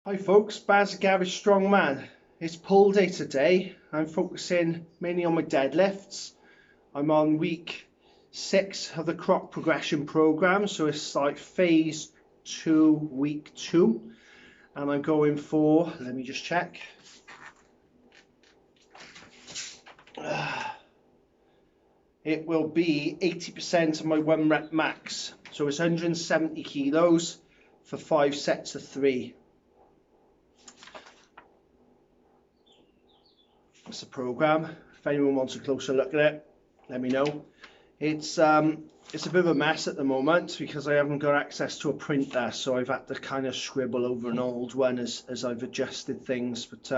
Hi folks, Baz the Garage Strongman. It's pull day today. I'm focusing mainly on my deadlifts. I'm on week 6 of the Croc Progression Program, so it's like phase 2, week 2. And I'm going for, let me just check. It will be 80% of my 1 rep max. So it's 170 kilos for 5 sets of 3. That's the program. If anyone wants a closer look at it, let me know. It's a bit of a mess at the moment because I haven't got access to a printer, so I've had to kind of scribble over an old one as I've adjusted things. But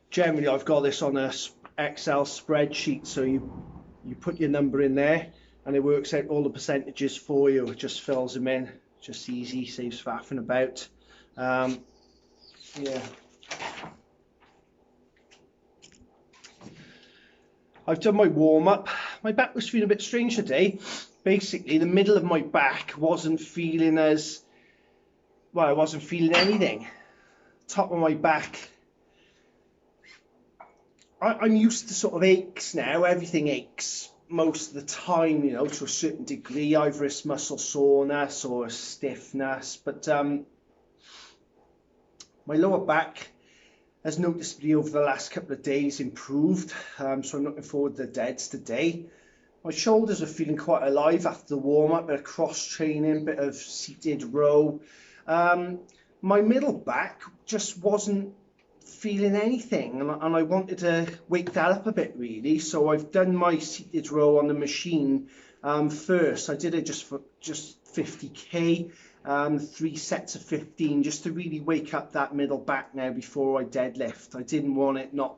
generally, I've got this on a Excel spreadsheet, so you put your number in there, and it works out all the percentages for you. It just fills them in, just easy, saves faffing about. Yeah. I've done my warm-up. My back was feeling a bit strange today. Basically, the middle of my back wasn't feeling as... well, I wasn't feeling anything. Top of my back... I'm used to sort of aches now. Everything aches most of the time, you know, to a certain degree. Either it's muscle soreness or stiffness. But my lower back has noticeably over the last couple of days improved, so I'm looking forward to the deads today. My shoulders are feeling quite alive after the warm-up, bit of cross training, bit of seated row. My middle back just wasn't feeling anything, and I wanted to wake that up a bit really, so I've done my seated row on the machine first. I did it just 50k. 3 sets of 15 just to really wake up that middle back now before I deadlift. I didn't want it not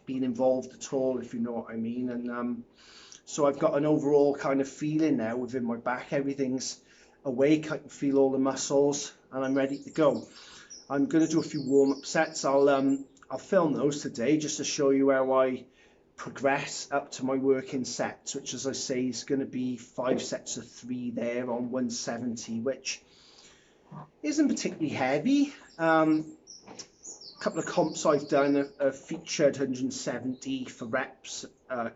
being involved at all, if you know what I mean. And so I've got an overall kind of feeling now within my back. Everything's awake. I can feel all the muscles and I'm ready to go. I'm going to do a few warm-up sets. I'll film those today just to show you how I progress up to my working sets, which, as I say, is going to be 5 sets of 3 there on 170, which isn't particularly heavy. A couple of comps I've done have featured 170 for reps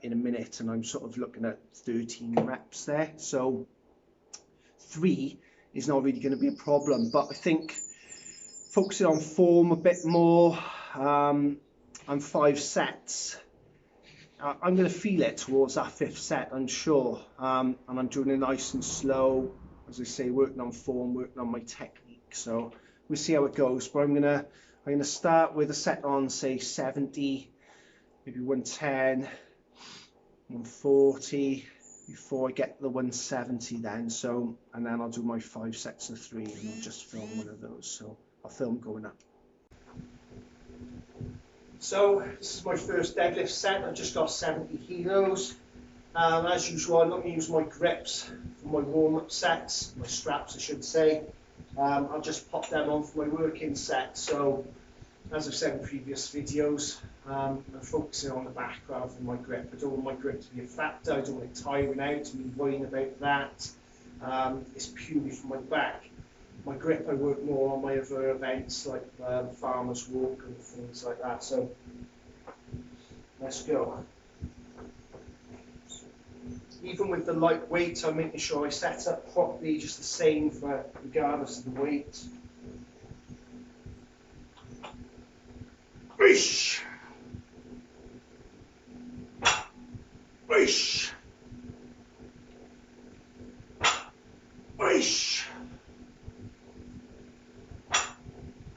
in a minute, and I'm sort of looking at 13 reps there. So 3 is not really going to be a problem, but I think focusing on form a bit more and 5 sets, I'm going to feel it towards that 5th set, I'm sure. And I'm doing it nice and slow. As I say, working on form, working on my technique. So we'll see how it goes. But I'm gonna start with a set on, say, 70, maybe 110, 140 before I get to the 170 then. So, and then I'll do my 5 sets of 3 and I'll just film one of those. So I'll film going up. So this is my first deadlift set. I've just got 70 kilos. As usual, I'm not going to use my grips for my warm-up sets, my straps I should say. I'll just pop them on for my working set. So, as I've said in previous videos, I'm focusing on the back rather than my grip. I don't want my grip to be a factor, I don't want it tiring out, me worrying about that. It's purely for my back. My grip, I work more on my other events like Farmer's Walk and things like that. So, let's go. Even with the light weight, I'm making sure I set up properly, just the same for regardless of the weight. Wish. Wish. Wish.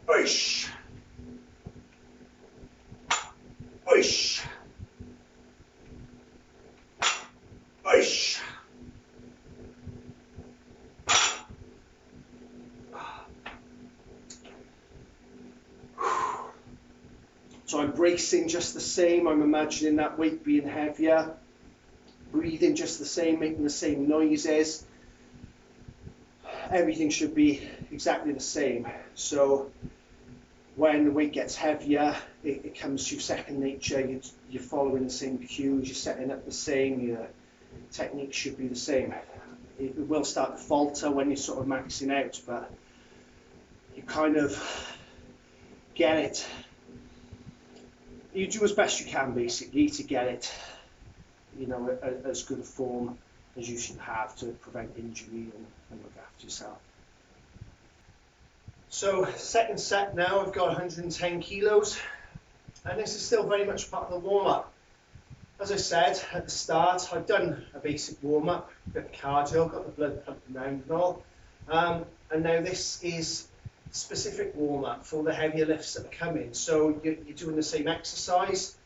Wish. Wish. Wish. So I'm bracing just the same. I'm imagining that weight being heavier. Breathing just the same, making the same noises. Everything should be exactly the same. So when the weight gets heavier, it comes to second nature. You're following the same cues, you're setting up the same, your technique should be the same. It will start to falter when you're sort of maxing out, but you kind of get it. You do as best you can basically to get it, you know, as good a form as you should have to prevent injury and look after yourself. So second set now, I've got 110 kilos, and this is still very much part of the warm-up. As I said at the start, I've done a basic warm-up, a bit of cardio, got the blood pumping around and all, and now this is specific warm-up for the heavier lifts that are coming. So you're doing the same exercise.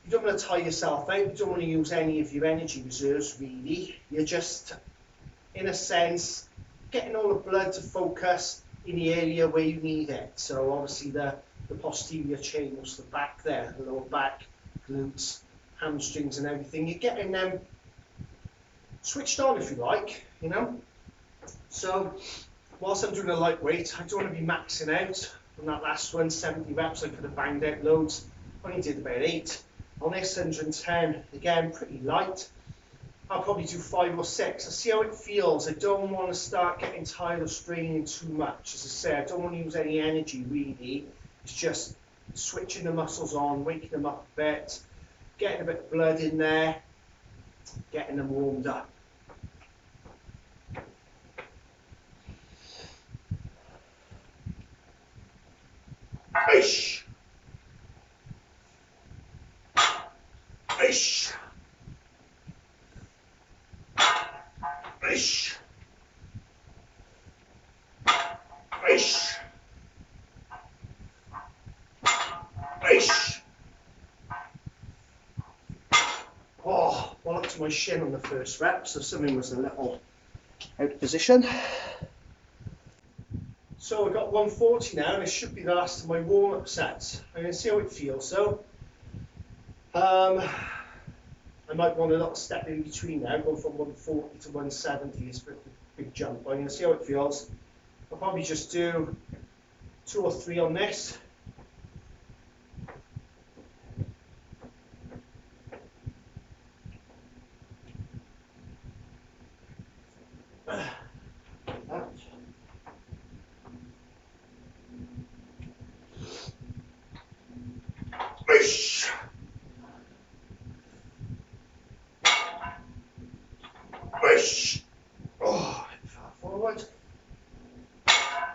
You don't want to tire yourself out, you don't want to use any of your energy reserves really. You're just, in a sense, getting all the blood to focus in the area where you need it. So obviously the posterior chain, also the back there, the lower back, glutes, hamstrings and everything. You're getting them switched on, if you like, you know. So whilst I'm doing a lightweight, I don't want to be maxing out. On that last one, 70 reps, I could have banged out loads. I only did about 8. On this 110, again, pretty light. I'll probably do 5 or 6. I'll see how it feels. I don't want to start getting tired or straining too much. As I say, I don't want to use any energy really. It's just switching the muscles on, waking them up a bit, getting a bit of blood in there, getting them warmed up. Ish. Ish. Ish. Ish. Ish. Oh, well up to my shin on the first rep, so something was a little out of position. So I've got 140 now, and this should be the last of my warm-up sets. I'm going to see how it feels. So I might want a little step in between now, going from 140 to 170 is a big jump. I'm going to see how it feels. I'll probably just do 2 or 3 on this. Ish. Ish. Oh, far forward. Yeah.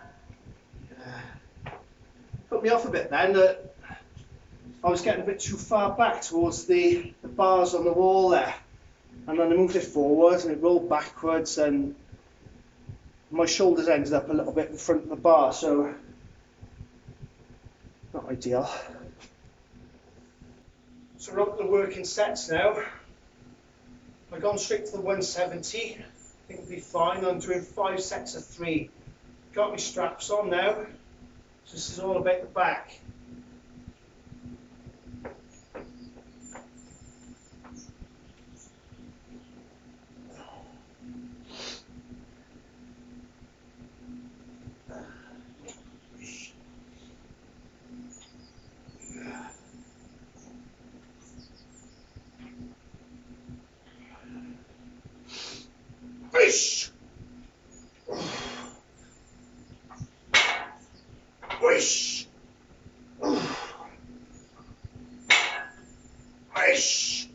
Put me off a bit then that I was getting a bit too far back towards the bars on the wall there, and then I moved it forward and it rolled backwards and my shoulders ended up a little bit in front of the bar, so not ideal. So we're up to the working sets now. I've gone straight to the 170. I think it'll be fine. I'm doing 5 sets of 3. Got my straps on now. So this is all about the back. Wish. Wish. Wish.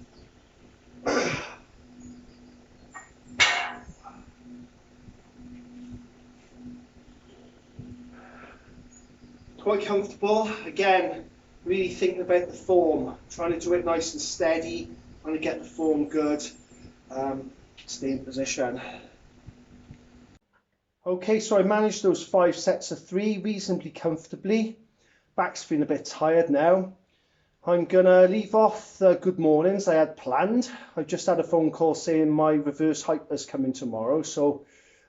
Quite comfortable. Again, really thinking about the form, trying to do it nice and steady, trying to get the form good. Stay in position. Okay, so I managed those 5 sets of 3 reasonably comfortably. Back's feeling a bit tired now. I'm gonna leave off the good mornings I had planned. I just had a phone call saying my reverse hyper's coming tomorrow, so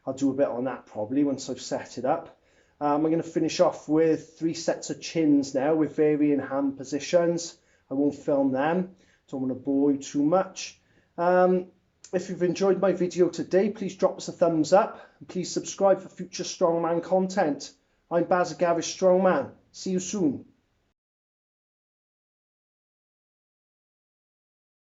I'll do a bit on that probably once I've set it up. I'm going to finish off with 3 sets of chins now with varying hand positions. I won't film them, don't want to bore you too much. If you've enjoyed my video today, please drop us a thumbs up and please subscribe for future Strongman content. I'm Strongman. See you soon.